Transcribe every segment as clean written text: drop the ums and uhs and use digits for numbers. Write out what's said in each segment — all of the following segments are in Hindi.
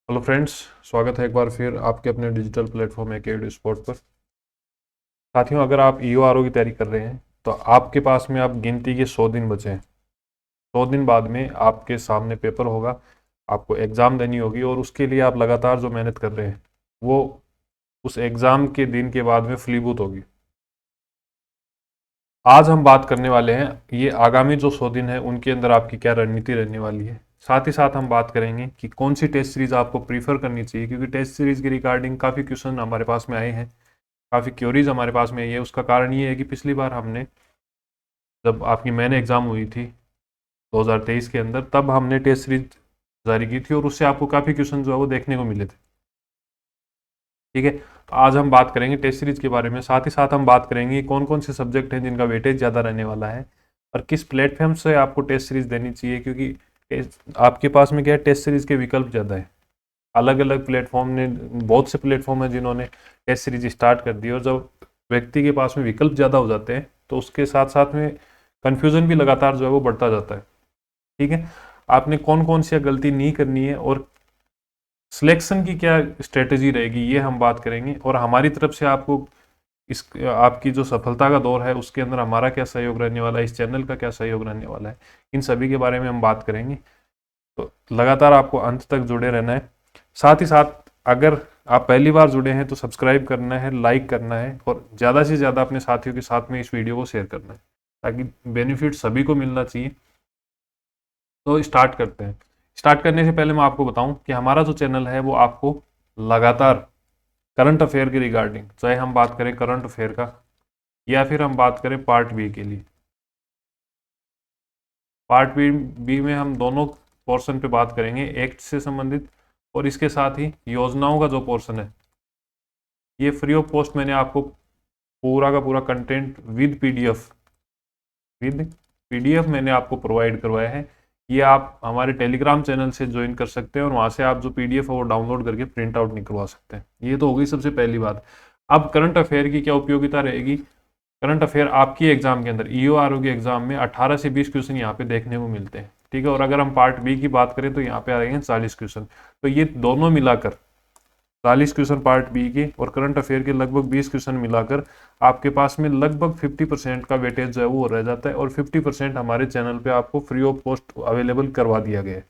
हेलो फ्रेंड्स, स्वागत है एक बार फिर आपके अपने डिजिटल प्लेटफॉर्म एकेडमी स्पोर्ट पर। साथियों, अगर आप ईओआरओ की तैयारी कर रहे हैं तो आपके पास में आप गिनती के 100 दिन बचे हैं। 100 दिन बाद में आपके सामने पेपर होगा, आपको एग्ज़ाम देनी होगी और उसके लिए आप लगातार जो मेहनत कर रहे हैं वो उस एग्ज़ाम के दिन के बाद में फलीभूत होगी। आज हम बात करने वाले हैं ये आगामी जो 100 दिन है उनके अंदर आपकी क्या रणनीति रहने वाली है। साथ ही साथ हम बात करेंगे कि कौन सी टेस्ट सीरीज आपको प्रीफर करनी चाहिए, क्योंकि टेस्ट सीरीज के रिगार्डिंग काफ़ी क्वेश्चन हमारे पास में आए हैं, काफ़ी क्योरीज हमारे पास में आई है। उसका कारण ये है कि पिछली बार हमने जब आपकी मैंने एग्ज़ाम हुई थी 2023 के अंदर, तब हमने टेस्ट सीरीज जारी की थी और उससे आपको काफ़ी क्वेश्चन जो है वो देखने को मिले थे। ठीक है, तो आज हम बात करेंगे टेस्ट सीरीज के बारे में। साथ ही साथ हम बात करेंगे कौन कौन से सब्जेक्ट हैं जिनका वेटेज ज़्यादा रहने वाला है और किस प्लेटफॉर्म से आपको टेस्ट सीरीज देनी चाहिए, क्योंकि आपके पास में क्या है, टेस्ट सीरीज के विकल्प ज़्यादा है। अलग अलग प्लेटफॉर्म ने, बहुत से प्लेटफॉर्म हैं जिन्होंने टेस्ट सीरीज स्टार्ट कर दी, और जब व्यक्ति के पास में विकल्प ज़्यादा हो जाते हैं तो उसके साथ साथ में कन्फ्यूज़न भी लगातार जो है वो बढ़ता जाता है। ठीक है, आपने कौन कौन सी गलती नहीं करनी है और सिलेक्शन की क्या स्ट्रेटेजी रहेगी ये हम बात करेंगे, और हमारी तरफ से आपको इस आपकी जो सफलता का दौर है उसके अंदर हमारा क्या सहयोग रहने वाला है, इस चैनल का क्या सहयोग रहने वाला है, इन सभी के बारे में हम बात करेंगे। तो लगातार आपको अंत तक जुड़े रहना है। साथ ही साथ अगर आप पहली बार जुड़े हैं तो सब्सक्राइब करना है, लाइक करना है और ज़्यादा से ज़्यादा अपने साथियों के साथ में इस वीडियो को शेयर करना है, ताकि बेनिफिट सभी को मिलना चाहिए। तो स्टार्ट करते हैं। स्टार्ट करने से पहले मैं आपको बताऊं कि हमारा जो चैनल है वो आपको लगातार करंट अफेयर के रिगार्डिंग, चाहे हम बात करें करंट अफेयर का या फिर हम बात करें पार्ट बी के लिए, पार्ट बी में हम दोनों पोर्शन पे बात करेंगे, एक्ट से संबंधित और इसके साथ ही योजनाओं का जो पोर्शन है, ये फ्री ऑफ कॉस्ट मैंने आपको पूरा का पूरा कंटेंट विद पीडीएफ मैंने आपको प्रोवाइड करवाया है। ये आप हमारे टेलीग्राम चैनल से ज्वाइन कर सकते हैं और वहाँ से आप जो पीडीएफ है वो डाउनलोड करके प्रिंट आउट निकलवा सकते हैं। ये तो हो गई सबसे पहली बात। अब करंट अफेयर की क्या उपयोगिता रहेगी। करंट अफेयर आपकी एग्जाम के अंदर, ईओआरओ के एग्जाम में 18 से 20 क्वेश्चन यहाँ पे देखने को मिलते हैं। ठीक है, और अगर हम पार्ट बी की बात करें तो यहाँ पे आ रहे हैं 40 क्वेश्चन। तो ये दोनों मिलाकर 40 क्वेश्चन पार्ट बी के और करंट अफेयर के लगभग 20 क्वेश्चन मिलाकर आपके पास में लगभग 50% का वेटेज जो है वो रह जाता है, और 50% हमारे चैनल पे आपको फ्री ऑफ कॉस्ट अवेलेबल करवा दिया गया है।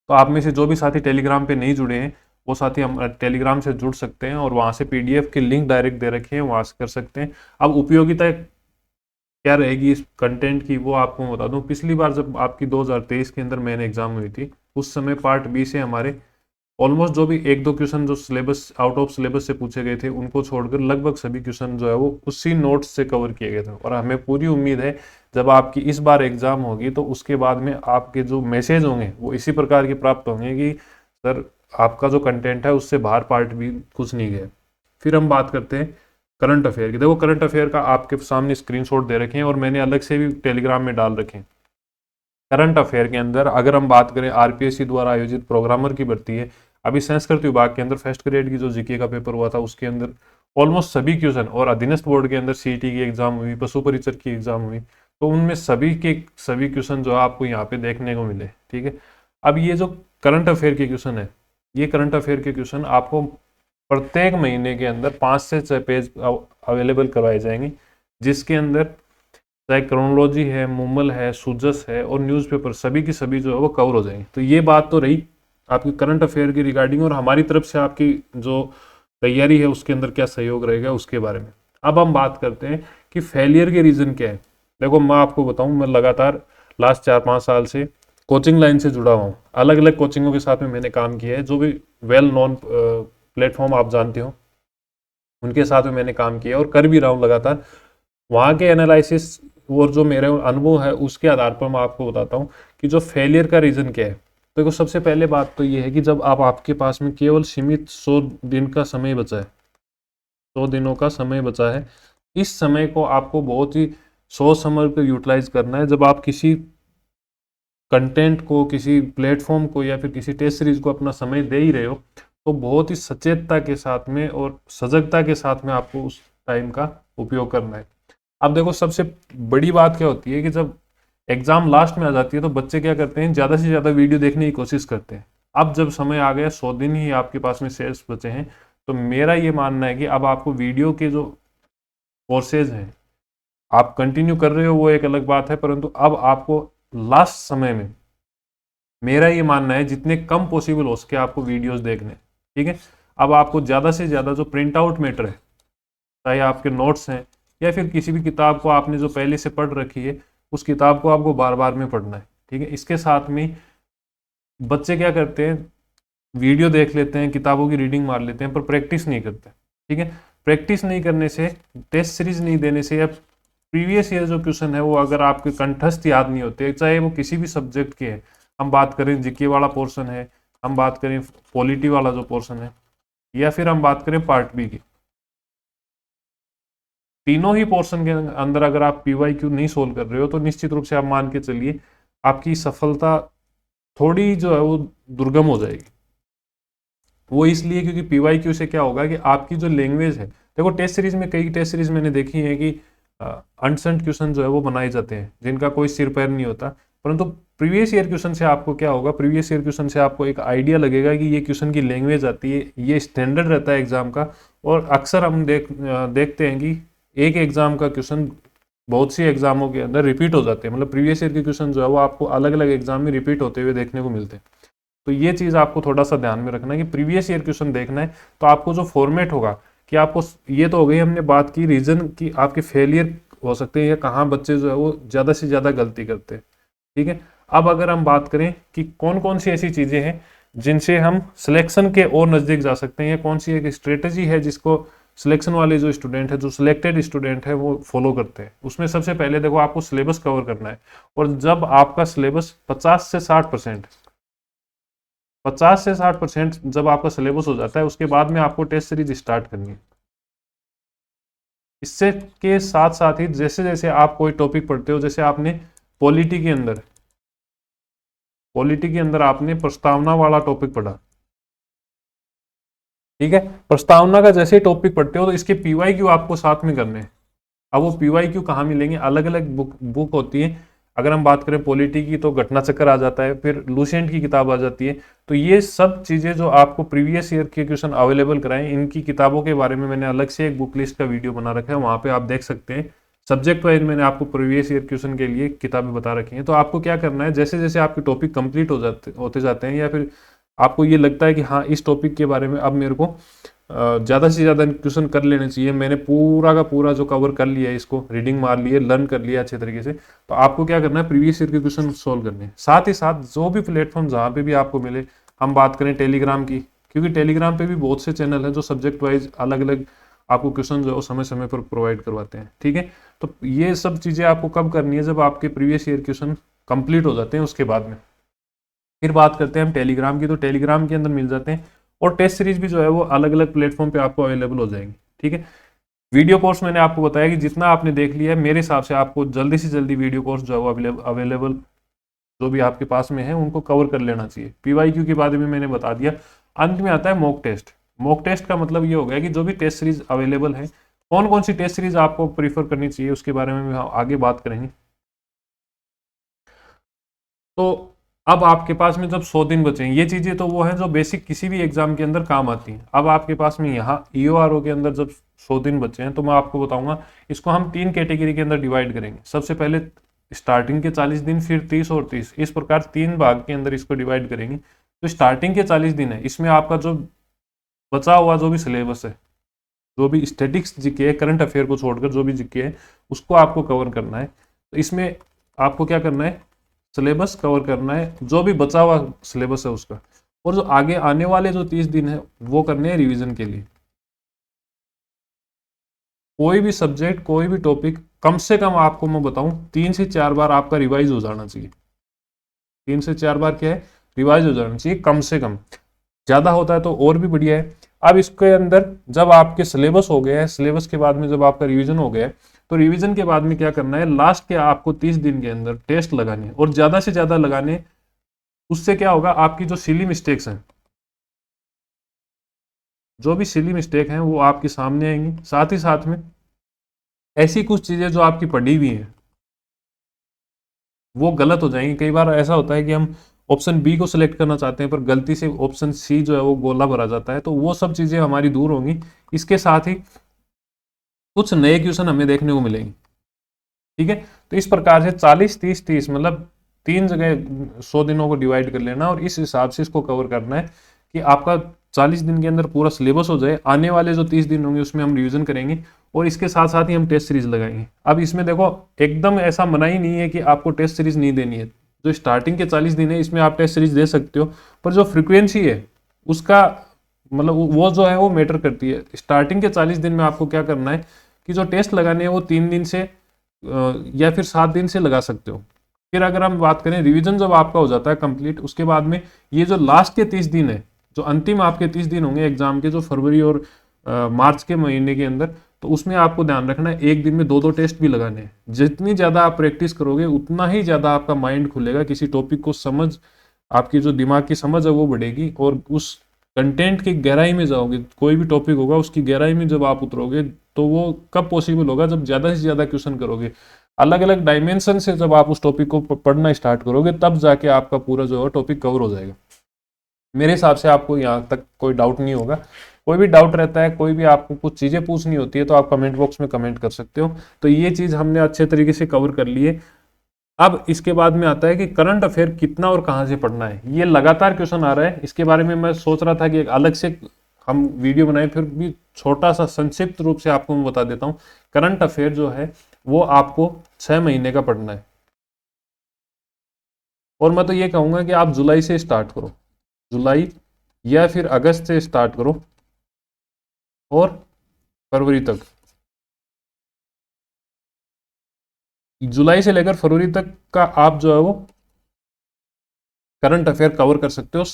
तो आप में से जो भी साथी टेलीग्राम पे नहीं जुड़े हैं वो साथी हम टेलीग्राम से जुड़ सकते हैं और वहाँ से पीडीएफ के लिंक डायरेक्ट दे रखे हैं, वहाँ से कर सकते हैं। अब उपयोगिता क्या रहेगी इस कंटेंट की वो आपको मैं बता दूं। पिछली बार जब आपकी 2023 के अंदर मैंने एग्जाम हुई थी उस समय पार्ट बी से हमारे ऑलमोस्ट जो भी एक दो क्वेश्चन जो सिलेबस आउट ऑफ सिलेबस से पूछे गए थे उनको छोड़कर लगभग सभी क्वेश्चन जो है वो उसी नोट्स से कवर किए गए थे, और हमें पूरी उम्मीद है जब आपकी इस बार एग्जाम होगी तो उसके बाद में आपके जो मैसेज होंगे वो इसी प्रकार के प्राप्त होंगे कि सर आपका जो कंटेंट है उससे बाहर पार्ट भी कुछ नहीं गया। फिर हम बात करते हैं करंट अफेयर की। देखो, करंट अफेयर का आपके सामने स्क्रीनशॉट दे रखे हैं और मैंने अलग से भी टेलीग्राम में डाल रखे हैं। करंट अफेयर के अंदर अगर हम बात करें, आरपीएससी द्वारा आयोजित प्रोग्रामर की भर्ती है। अभी संस्कृत विभाग के अंदर फर्स्ट ग्रेड की जो जीके का पेपर हुआ था उसके अंदर ऑलमोस्ट सभी क्वेश्चन, और अधीनस्थ बोर्ड के अंदर सीईटी की एग्जाम हुई, पशु परिचर की एग्जाम हुई, तो उनमें सभी के सभी क्वेश्चन जो है आपको यहाँ पे देखने को मिले। ठीक है, अब ये जो करंट अफेयर के क्वेश्चन है, ये करंट अफेयर के क्वेश्चन आपको प्रत्येक महीने के अंदर 5 से 6 पेज अवेलेबल करवाए जाएंगे, जिसके अंदर चाहे क्रोनोलॉजी है, मूमल है, सुजस है और न्यूज़पेपर सभी की सभी जो है वो कवर हो जाएंगे। तो ये बात तो रही आपकी करंट अफेयर की रिगार्डिंग, और हमारी तरफ से आपकी जो तैयारी है उसके अंदर क्या सहयोग रहेगा उसके बारे में। अब हम बात करते हैं कि फेलियर के रीज़न क्या है। देखो, मैं आपको बताऊं, मैं लगातार लास्ट 4-5 साल से कोचिंग लाइन से जुड़ा हुआ हूँ। अलग अलग कोचिंगों के साथ में मैंने काम किया है, जो भी वेल नोन प्लेटफॉर्म आप जानते हो उनके साथ में मैंने काम किया और कर भी रहा हूँ लगातार। वहाँ के एनालिसिस और जो मेरे अनुभव है उसके आधार पर मैं आपको बताता हूँ कि जो फेलियर का रीज़न क्या है। तो देखो, सबसे पहले बात तो ये है कि जब आपके पास में केवल सीमित 100 दिन का समय बचा है, 100 दिनों का समय बचा है, इस समय को आपको बहुत ही सोच समझ कर यूटिलाइज करना है। जब आप किसी कंटेंट को, किसी प्लेटफॉर्म को या फिर किसी टेस्ट सीरीज को अपना समय दे ही रहे हो तो बहुत ही सचेतता के साथ में और सजगता के साथ में आपको उस टाइम का उपयोग करना है। अब देखो, सबसे बड़ी बात क्या होती है कि जब एग्जाम लास्ट में आ जाती है तो बच्चे क्या करते हैं, ज़्यादा से ज़्यादा वीडियो देखने की कोशिश करते हैं। अब जब समय आ गया, 100 दिन ही आपके पास में शेष बचे हैं, तो मेरा ये मानना है कि अब आपको वीडियो के जो कोर्सेज हैं आप कंटिन्यू कर रहे हो वो एक अलग बात है, परंतु अब आपको लास्ट समय में मेरा ये मानना है जितने कम पॉसिबल हो सके आपको वीडियोस देखने, ठीक है। अब आपको ज़्यादा से ज़्यादा जो प्रिंट आउट मैटर है, चाहे आपके नोट्स हैं या फिर किसी भी किताब को आपने जो पहले से पढ़ रखी है, उस किताब को आपको बार बार में पढ़ना है, ठीक है। इसके साथ में बच्चे क्या करते हैं, वीडियो देख लेते हैं, किताबों की रीडिंग मार लेते हैं, पर प्रैक्टिस नहीं करते, ठीक है। प्रैक्टिस नहीं करने से, टेस्ट सीरीज नहीं देने से, या प्रीवियस ईयर जो क्वेश्चन है वो अगर आपके कंठस्थ याद नहीं होते, चाहे वो किसी भी सब्जेक्ट के हैं, हम बात करें जीके वाला पोर्शन है, हम बात करें पॉलिटी वाला जो पोर्शन है, या फिर हम बात करें पार्ट बी की, तीनों ही पोर्शन के अंदर अगर आप पीवाईक्यू नहीं सोल्व कर रहे हो तो निश्चित रूप से आप मान के चलिए आपकी सफलता थोड़ी जो है वो दुर्गम हो जाएगी। वो इसलिए क्योंकि पीवाईक्यू से क्या होगा कि आपकी जो लैंग्वेज है, देखो टेस्ट सीरीज में कई टेस्ट सीरीज मैंने देखी है कि अनसेंट क्वेश्चन जो है वो बनाए जाते हैं जिनका कोई सिर पैर नहीं होता, परंतु प्रीवियस ईयर क्वेश्चन से आपको क्या होगा, प्रीवियस ईयर क्वेश्चन से आपको एक आइडिया लगेगा कि ये क्वेश्चन की लैंग्वेज आती है, ये स्टैंडर्ड रहता है एग्जाम का। और अक्सर हम देखते हैं कि एक एग्जाम का क्वेश्चन बहुत सी एग्जामों के अंदर रिपीट हो जाते हैं, मतलब प्रीवियस ईयर के क्वेश्चन जो है वो आपको अलग अलग एग्जाम में रिपीट होते हुए देखने को मिलते हैं। तो ये चीज़ आपको थोड़ा सा ध्यान में रखना है कि प्रीवियस ईयर क्वेश्चन देखना है, तो आपको जो फॉर्मेट होगा कि आपको, ये तो हो गई हमने बात की रीजन की आपके फेलियर हो सकते हैं या कहाँ बच्चे जो है वो ज़्यादा से ज़्यादा गलती करते हैं, ठीक है। अब अगर हम बात करें कि कौन कौन सी ऐसी चीज़ें हैं जिनसे हम सिलेक्शन के और नज़दीक जा सकते हैं, या कौन सी एक स्ट्रेटेजी है जिसको सिलेक्शन वाले जो स्टूडेंट है, जो सिलेक्टेड स्टूडेंट है वो फॉलो करते हैं। उसमें सबसे पहले देखो आपको सिलेबस कवर करना है, और जब आपका सिलेबस 50 से 60% जब आपका सिलेबस हो जाता है, उसके बाद में आपको टेस्ट सीरीज स्टार्ट करनी है। इससे के साथ साथ ही जैसे जैसे आप कोई टॉपिक पढ़ते हो, जैसे आपने पॉलिटी के अंदर आपने प्रस्तावना वाला टॉपिक पढ़ा, ठीक है। प्रस्तावना का जैसे टॉपिक पढ़ते हो तो इसके पीवाईक्यू आपको साथ में करने हैं। अब वो पीवाईक्यू कहाँ मिलेंगे, अलग अलग बुक होती है। अगर हम बात करें पॉलिटी की तो घटना चक्र आ जाता है, फिर लुसेंट की किताब आ जाती है। तो ये सब चीज़ें जो आपको प्रीवियस ईयर के क्वेश्चन अवेलेबल कराएं, इनकी किताबों के बारे में मैंने अलग से एक बुक लिस्ट का वीडियो बना रखा है, वहाँ पे आप देख सकते हैं। सब्जेक्ट वाइज मैंने आपको प्रीवियस ईयर क्वेश्चन के लिए किताबें बता रखी हैं। तो आपको क्या करना है, जैसे जैसे आपके टॉपिक कंप्लीट होते जाते हैं, या फिर आपको ये लगता है कि हाँ इस टॉपिक के बारे में अब मेरे को ज़्यादा से ज़्यादा क्वेश्चन कर लेने चाहिए, मैंने पूरा का पूरा जो कवर कर लिया है, इसको रीडिंग मार ली है, लर्न कर लिया अच्छे तरीके से, तो आपको क्या करना है, प्रीवियस ईयर के क्वेश्चन सोल्व करने हैं। साथ ही साथ जो भी प्लेटफॉर्म जहाँ पे भी आपको मिले, हम बात करें टेलीग्राम की, क्योंकि टेलीग्राम पे भी बहुत से चैनल हैं जो सब्जेक्ट वाइज अलग अलग आपको क्वेश्चन जो है समय समय पर प्रोवाइड करवाते हैं, ठीक है। तो ये सब चीज़ें आपको कब करनी है, जब आपके प्रीवियस ईयर क्वेश्चन कंप्लीट हो जाते हैं, उसके बाद में फिर बात करते हैं हम टेलीग्राम की। तो टेलीग्राम के अंदर मिल जाते हैं, और टेस्ट सीरीज भी जो है वो अलग अलग प्लेटफॉर्म पे आपको अवेलेबल हो जाएंगी, ठीक है। वीडियो कोर्स मैंने आपको बताया कि जितना आपने देख लिया है, मेरे हिसाब से आपको जल्दी से जल्दी वीडियो कोर्स जो है वो अवेलेबल जो भी आपके पास में है उनको कवर कर लेना चाहिए। पीवाईक्यू के बारे में मैंने बता दिया। अंत में आता है मॉक टेस्ट। मॉक टेस्ट का मतलब ये हो गया कि जो भी टेस्ट सीरीज अवेलेबल है, कौन कौन सी टेस्ट सीरीज आपको प्रीफर करनी चाहिए, उसके बारे में हम आगे बात करेंगे। तो अब आपके पास में जब 100 दिन बचे हैं, ये चीज़ें तो वो हैं जो बेसिक किसी भी एग्जाम के अंदर काम आती हैं। अब आपके पास में यहाँ EORO के अंदर जब 100 दिन बचे हैं, तो मैं आपको बताऊंगा, इसको हम 3 कैटेगरी के अंदर डिवाइड करेंगे। सबसे पहले स्टार्टिंग के 40 दिन, फिर 30 और 30, इस प्रकार 3 भाग के अंदर इसको डिवाइड करेंगे। तो स्टार्टिंग के 40 दिन है, इसमें आपका जो बचा हुआ जो भी सिलेबस है, जो भी स्टैटिक्स जीके है, करंट अफेयर को छोड़कर जो भी जीके है, उसको आपको कवर करना है। तो इसमें आपको क्या करना है, सिलेबस कवर करना है, जो भी बचा हुआ सिलेबस है उसका, और जो आगे आने वाले जो 30 दिन है वो करने हैं रिवीजन के लिए। कोई भी सब्जेक्ट, कोई भी टॉपिक कम से कम आपको मैं बताऊं 3 से 4 बार आपका रिवाइज हो जाना चाहिए। 3 से 4 बार क्या है, रिवाइज हो जाना चाहिए कम से कम। ज़्यादा होता है तो और भी बढ़िया है। अब इसके अंदर जब आपके सिलेबस हो गया है, सिलेबस के बाद में जब आपका रिवीजन हो गया है, तो रिवीजन के बाद में क्या करना है, लास्ट के आपको 30 दिन के अंदर टेस्ट लगाने हैं, और ज़्यादा से ज़्यादा लगाने। उससे क्या होगा, आपकी जो सिली मिस्टेक्स हैं, जो भी सिली मिस्टेक हैं वो आपके सामने आएंगी। साथ ही साथ में ऐसी कुछ चीज़ें जो आपकी पढ़ी हुई हैं वो गलत हो जाएंगी। कई बार ऐसा होता है कि हम ऑप्शन बी को सिलेक्ट करना चाहते हैं पर गलती से ऑप्शन सी जो है वो गोला भरा जाता है, तो वो सब चीज़ें हमारी दूर होंगी। इसके साथ ही कुछ नए क्वेश्चन हमें देखने को मिलेंगे। ठीक है, तो इस प्रकार से 40 30 30 मतलब 3 जगह 100 दिनों को डिवाइड कर लेना और इस हिसाब से इसको कवर करना है कि आपका 40 दिन के अंदर पूरा सिलेबस हो जाए। आने वाले जो 30 दिन होंगे उसमें हम रिवीजन करेंगे और इसके साथ साथ ही हम टेस्ट सीरीज लगाएंगे। अब इसमें देखो एकदम ऐसा मना ही नहीं है कि आपको टेस्ट सीरीज नहीं देनी है। जो स्टार्टिंग के 40 दिन है इसमें आप टेस्ट सीरीज दे सकते हो, पर जो फ्रिक्वेंसी है उसका मतलब वो जो है वो मैटर करती है। स्टार्टिंग के 40 दिन में आपको क्या करना है कि जो टेस्ट लगाने हैं वो 3 दिन से या फिर 7 दिन से लगा सकते हो। फिर अगर हम बात करें रिवीजन जब आपका हो जाता है कंप्लीट, उसके बाद में ये जो लास्ट के 30 दिन है, जो अंतिम आपके 30 दिन होंगे एग्जाम के, जो फरवरी और मार्च के महीने के अंदर, तो उसमें आपको ध्यान रखना है एक दिन में 2-2 टेस्ट भी लगाने हैं। जितनी ज़्यादा आप प्रैक्टिस करोगे उतना ही ज़्यादा आपका माइंड खुलेगा, किसी टॉपिक को समझ, आपकी जो दिमाग की समझ है वो बढ़ेगी और उस कंटेंट की गहराई में जाओगे। कोई भी टॉपिक होगा उसकी गहराई में जब आप उतरोगे तो वो कब पॉसिबल होगा, जब ज़्यादा से ज़्यादा क्वेश्चन करोगे, अलग अलग डायमेंशन से जब आप उस टॉपिक को पढ़ना स्टार्ट करोगे, तब जाके आपका पूरा जो है टॉपिक कवर हो जाएगा। मेरे हिसाब से आपको यहाँ तक कोई डाउट नहीं होगा। कोई भी डाउट रहता है, कोई भी आपको कुछ चीज़ें पूछनी होती है तो आप कमेंट बॉक्स में कमेंट कर सकते हो। तो ये चीज़ हमने अच्छे तरीके से कवर कर ली है। अब इसके बाद में आता है कि करंट अफेयर कितना और कहाँ से पढ़ना है। ये लगातार क्वेश्चन आ रहा है, इसके बारे में मैं सोच रहा था कि एक अलग से हम वीडियो बनाएं, फिर भी छोटा सा संक्षिप्त रूप से आपको मैं बता देता हूँ। करंट अफेयर जो है वो आपको 6 महीने का पढ़ना है और मैं तो ये कहूँगा कि आप जुलाई से स्टार्ट करो, जुलाई या फिर अगस्त से स्टार्ट करो और फरवरी तक, जुलाई से लेकर फरवरी तक का आप जो है वो करंट अफेयर कवर कर सकते हो।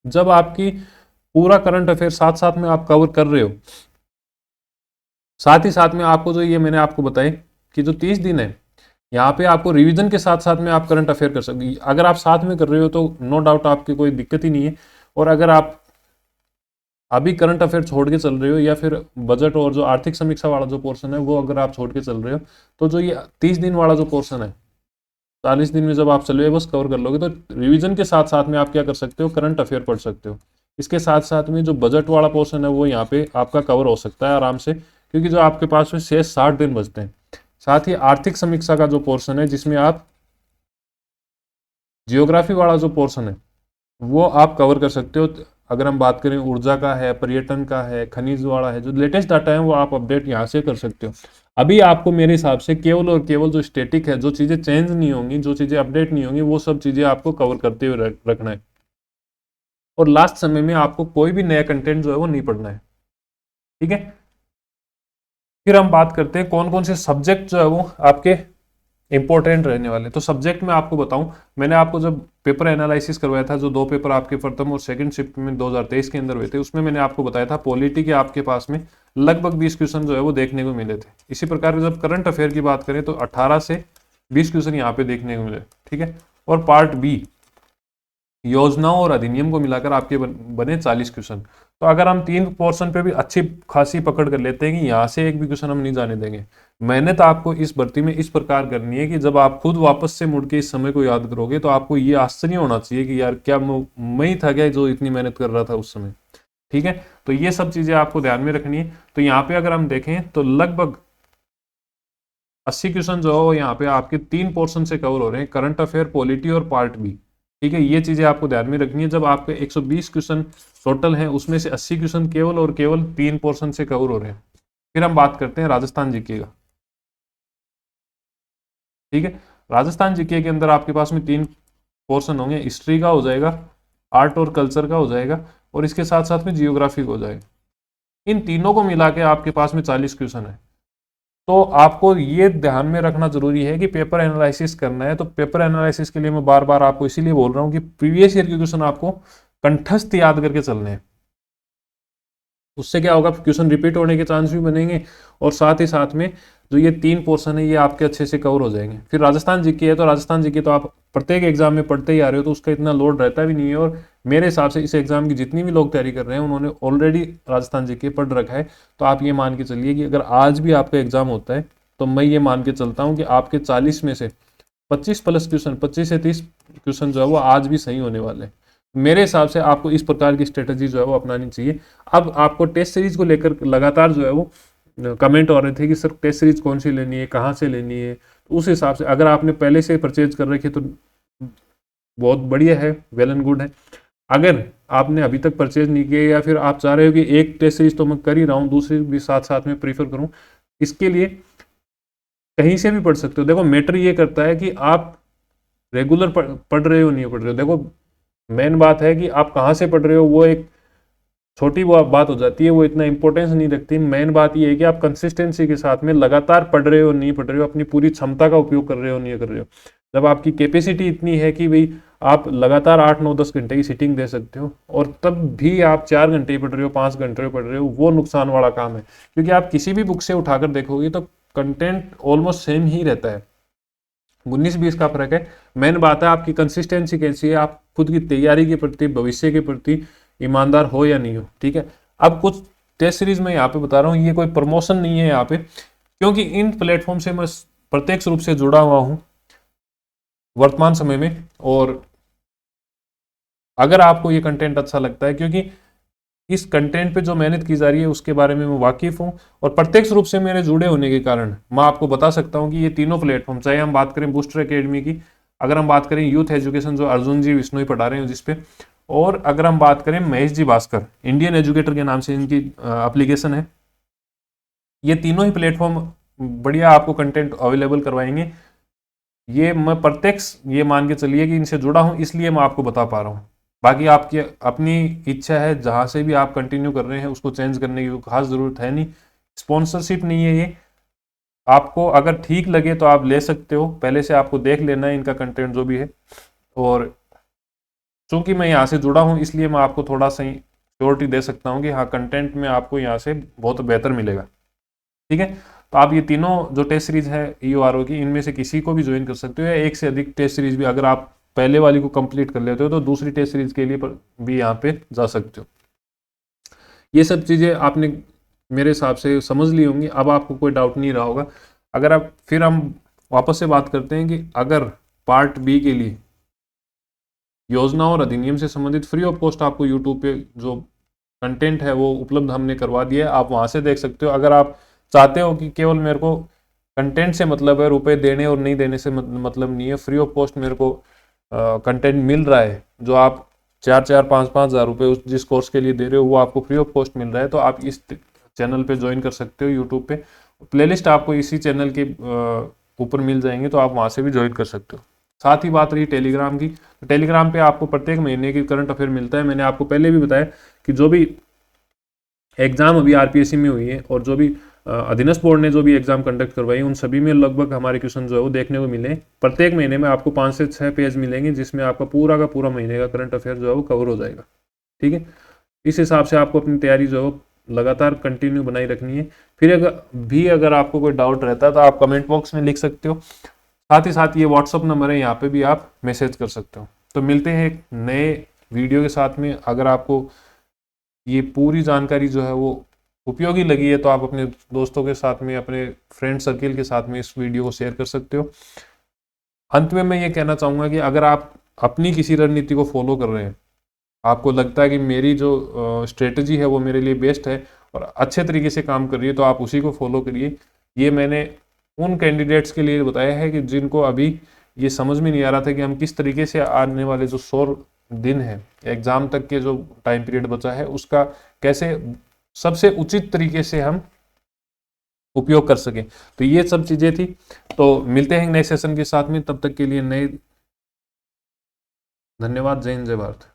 जब आपकी पूरा करंट अफेयर साथ साथ में आप कवर कर रहे हो, साथ ही साथ में आपको जो ये मैंने आपको बताया कि जो 30 दिन है यहाँ पे आपको रिवीजन के साथ साथ में आप करंट अफेयर कर सकते। अगर आप साथ में कर रहे हो तो नो डाउट आपकी कोई दिक्कत ही नहीं है। और अगर आप अभी करंट अफेयर छोड़ के चल रहे हो या फिर बजट और जो आर्थिक समीक्षा वाला जो पोर्शन है वो अगर आप छोड़ के चल रहे हो, तो जो ये 30 दिन वाला जो पोर्शन है, 40 दिन में जब आप सिलेबस कवर कर लोगे, तो रिवीजन के साथ साथ में आप क्या कर सकते हो, करंट अफेयर पढ़ सकते हो। इसके साथ साथ में जो बजट वाला पोर्शन है वो यहाँ पे आपका कवर हो सकता है आराम से, क्योंकि जो आपके पास में शेष 60 दिन बचते हैं। साथ ही आर्थिक समीक्षा का जो पोर्शन है, जिसमें आप जियोग्राफी वाला जो पोर्शन है वो आप कवर कर सकते हो। अगर हम बात करें ऊर्जा का है, पर्यटन का है, खनिज वाला है, जो लेटेस्ट डाटा है वो आप अपडेट यहाँ से कर सकते हो। अभी आपको मेरे हिसाब से केवल और केवल जो स्टैटिक है, जो चीज़ें चेंज नहीं होंगी, जो चीज़ें अपडेट नहीं होंगी, वो सब चीज़ें आपको कवर करते हुए रखना है। और लास्ट समय में आपको कोई भी नया कंटेंट जो है वो नहीं पढ़ना है। ठीक है, फिर हम बात करते हैं कौन कौन से सब्जेक्ट जो है वो आपके इंपॉर्टेंट रहने वाले। तो सब्जेक्ट में आपको बताऊं, मैंने आपको जब पेपर एनालिसिस करवाया था, जो 2 पेपर आपके प्रथम और सेकंड शिफ्ट में 2023 के अंदर हुए थे, उसमें मैंने आपको बताया था पॉलिटी के आपके पास में लगभग 20 क्वेश्चन जो है वो देखने को मिले थे। इसी प्रकार जब करंट अफेयर की बात करें तो 18 से 20 क्वेश्चन यहाँ पे देखने को मिले। ठीक है, और पार्ट बी योजनाओं और अधिनियम को मिलाकर आपके बने 40 क्वेश्चन। तो अगर हम 3 पोर्शन पे भी अच्छी खासी पकड़ कर लेते हैं कि यहाँ से एक भी क्वेश्चन हम नहीं जाने देंगे, मेहनत आपको इस भर्ती में इस प्रकार करनी है कि जब आप खुद वापस से मुड़ के इस समय को याद करोगे तो आपको ये आश्चर्य होना चाहिए कि यार क्या मैं ही था क्या जो इतनी मेहनत कर रहा था उस समय। ठीक है, तो ये सब चीजें आपको ध्यान में रखनी है। तो यहाँ पे अगर हम देखें तो लगभग 80 क्वेश्चन जो है यहाँ पे आपके 3 पोर्शन से कवर हो रहे हैं, करंट अफेयर, पॉलिटी और पार्ट बी। ठीक है, ये चीजें आपको ध्यान में रखनी है। जब आपके 120 क्वेश्चन टोटल हैं, उसमें से 80 क्वेश्चन केवल और केवल 3 पोर्शन से कवर हो रहे हैं। फिर हम बात करते हैं राजस्थान जीके का। ठीक है, राजस्थान जीके के अंदर आपके पास में 3 पोर्शन होंगे, हिस्ट्री का हो जाएगा, आर्ट और कल्चर का हो जाएगा, और इसके साथ साथ में जियोग्राफी का हो जाएगा। इन तीनों को मिला के आपके पास में 40 क्वेश्चन है। तो आपको ये ध्यान में रखना जरूरी है कि पेपर एनालिसिस करना है। तो पेपर एनालिसिस के लिए मैं बार बार आपको इसीलिए बोल रहा हूँ कि प्रीवियस ईयर के क्वेश्चन आपको कंठस्थ याद करके चलने हैं। उससे क्या होगा, क्वेश्चन रिपीट होने के चांस भी बनेंगे और साथ ही साथ में जो ये 3 पोर्शन है ये आपके अच्छे से कवर हो जाएंगे। फिर राजस्थान जीके है, तो राजस्थान जीके तो आप प्रत्येक एग्जाम में पढ़ते ही आ रहे हो, तो उसका इतना लोड रहता भी नहीं है। और मेरे हिसाब से इस एग्जाम की जितनी भी लोग तैयारी कर रहे हैं उन्होंने ऑलरेडी राजस्थान जीके पढ़ रखा है। तो आप ये मान के चलिए कि अगर आज भी आपका एग्जाम होता है तो मैं ये मान के चलता हूँ कि आपके 40 में से 25 प्लस क्वेश्चन, 25 से 30 क्वेश्चन जो है वो आज भी सही होने वाले हैं। मेरे हिसाब से आपको इस प्रकार की स्ट्रेटजी जो है वो अपनानी चाहिए। अब आपको टेस्ट सीरीज को लेकर लगातार जो है वो कमेंट हो रहे थे कि सर टेस्ट सीरीज कौन सी लेनी है, कहाँ से लेनी है। तो उस हिसाब से अगर आपने पहले से परचेज कर रखी है तो बहुत बढ़िया है, वेल एंड गुड है। अगर आपने अभी तक परचेज नहीं किया या फिर आप चाह रहे हो कि एक टेस्ट सीरीज तो मैं कर ही रहा हूँ, दूसरी भी साथ साथ में प्रीफर करूँ, इसके लिए कहीं से भी पढ़ सकते हो। देखो मैटर ये करता है कि आप रेगुलर पढ़ रहे हो नहीं पढ़ रहे हो। देखो मेन बात है कि आप कहाँ से पढ़ रहे हो, वो एक छोटी वो बात हो जाती है, वो इतना इंपॉर्टेंस नहीं रखती। मेन बात ये है कि आप कंसिस्टेंसी के साथ में लगातार पढ़ रहे हो नहीं पढ़ रहे हो, अपनी पूरी क्षमता का उपयोग कर रहे हो नहीं कर रहे हो। जब आपकी कैपेसिटी इतनी है कि भाई आप लगातार 8 9 10 घंटे की सीटिंग दे सकते हो और तब भी आप 4 घंटे पढ़ रहे हो, 5 घंटे पढ़ रहे हो, वो नुकसान वाला काम है। क्योंकि आप किसी भी बुक से उठाकर देखोगे तो कंटेंट ऑलमोस्ट सेम ही रहता है, 19-20 का फर्क है। मेन बात है आपकी कंसिस्टेंसी कैसी है, आप खुद की तैयारी के प्रति, भविष्य के प्रति ईमानदार हो या नहीं हो। ठीक है, अब कुछ टेस्ट सीरीज में यहाँ पे बता रहा हूँ, ये कोई प्रमोशन नहीं है यहाँ पे, क्योंकि इन प्लेटफॉर्म से मैं प्रत्यक्ष रूप से जुड़ा हुआ हूँ वर्तमान समय में। और अगर आपको ये कंटेंट अच्छा लगता है, क्योंकि इस कंटेंट पे जो मेहनत की जा रही है उसके बारे में मैं वाकिफ हूँ, और प्रत्यक्ष रूप से मेरे जुड़े होने के कारण मैं आपको बता सकता हूँ कि ये तीनों प्लेटफॉर्म, चाहे हम बात करें बूस्टर एकेडमी की, अगर हम बात करें यूथ एजुकेशन जो अर्जुन जी विश्नोई पढ़ा रहे हैं जिसपे, और अगर हम बात करें महेश जी भास्कर, इंडियन एजुकेटर के नाम से इनकी एप्लीकेशन है, ये तीनों ही प्लेटफॉर्म बढ़िया आपको कंटेंट अवेलेबल करवाएंगे। ये मैं प्रत्यक्ष ये मान के चलिए कि इनसे जुड़ा हूँ, इसलिए मैं आपको बता पा रहा हूँ। बाकी आपकी अपनी इच्छा है, जहाँ से भी आप कंटिन्यू कर रहे हैं उसको चेंज करने की खास ज़रूरत है नहीं, स्पॉन्सरशिप नहीं है ये। आपको अगर ठीक लगे तो आप ले सकते हो, पहले से आपको देख लेना है इनका कंटेंट जो भी है। और चूंकि मैं यहाँ से जुड़ा हूँ इसलिए मैं आपको थोड़ा सा श्योरिटी दे सकता हूँ कि हाँ कंटेंट में आपको यहाँ से बहुत बेहतर मिलेगा। ठीक है, तो आप ये तीनों जो टेस्ट सीरीज है EORO की, इनमें से किसी को भी ज्वाइन कर सकते हो, या एक से अधिक टेस्ट सीरीज भी, अगर आप पहले वाली को कंप्लीट कर लेते हो तो दूसरी टेस्ट सीरीज के लिए भी यहाँ पे जा सकते हो। ये सब चीज़ें आपने मेरे हिसाब से समझ ली होंगी, अब आपको कोई डाउट नहीं रहा होगा। अगर आप फिर हम वापस से बात करते हैं कि अगर पार्ट बी के लिए योजना और अधिनियम से संबंधित फ्री ऑफ कॉस्ट आपको यूट्यूब पे जो कंटेंट है वो उपलब्ध हमने करवा दिया है, आप वहाँ से देख सकते हो। अगर आप चाहते हो कि केवल मेरे को कंटेंट से मतलब है, रुपए देने और नहीं देने से मतलब नहीं है, फ्री ऑफ कॉस्ट मेरे को कंटेंट मिल रहा है, जो आप 4-5 हज़ार रुपये उस जिस कोर्स के लिए दे रहे हो वो आपको फ्री ऑफ कॉस्ट मिल रहा है, तो आप इस चैनल पे ज्वाइन कर सकते हो यूट्यूब पे। प्लेलिस्ट आपको इसी चैनल के ऊपर मिल जाएंगे, तो आप वहाँ से भी ज्वाइन कर सकते हो। साथ ही बात रही टेलीग्राम की, तो टेलीग्राम पे आपको प्रत्येक महीने की करंट अफेयर मिलता है। मैंने आपको पहले भी बताया कि जो भी एग्जाम अभी RPSC में हुई है और जो भी अधीनस्थ बोर्ड ने जो भी एग्जाम कंडक्ट करवाई, उन सभी में लगभग हमारे क्वेश्चन जो है वो देखने को मिले। प्रत्येक महीने में आपको 5 से 6 पेज मिलेंगे जिसमें आपका पूरा का पूरा महीने का करंट अफेयर जो है वो कवर हो जाएगा। ठीक है, इस हिसाब से आपको अपनी तैयारी जो है लगातार कंटिन्यू बनाई रखनी है। फिर अगर आपको कोई डाउट रहता है तो आप कमेंट बॉक्स में लिख सकते हो। साथ ही साथ ये व्हाट्सअप नंबर है, यहाँ पे भी आप मैसेज कर सकते हो। तो मिलते हैं एक नए वीडियो के साथ में। अगर आपको ये पूरी जानकारी जो है वो उपयोगी लगी है तो आप अपने दोस्तों के साथ में, अपने फ्रेंड सर्किल के साथ में इस वीडियो को शेयर कर सकते हो। अंत में मैं ये कहना चाहूँगा कि अगर आप अपनी किसी रणनीति को फॉलो कर रहे हैं, आपको लगता है कि मेरी जो स्ट्रेटजी है वो मेरे लिए बेस्ट है और अच्छे तरीके से काम कर रही है, तो आप उसी को फॉलो करिए। ये मैंने उन कैंडिडेट्स के लिए बताया है कि जिनको अभी ये समझ में नहीं आ रहा था कि हम किस तरीके से आने वाले जो 100 दिन है एग्जाम तक के जो टाइम पीरियड बचा है उसका कैसे सबसे उचित तरीके से हम उपयोग कर सकें। तो ये सब चीजें थी। तो मिलते हैं नए सेशन के साथ में, तब तक के लिए धन्यवाद। जय हिंद, जय भारत।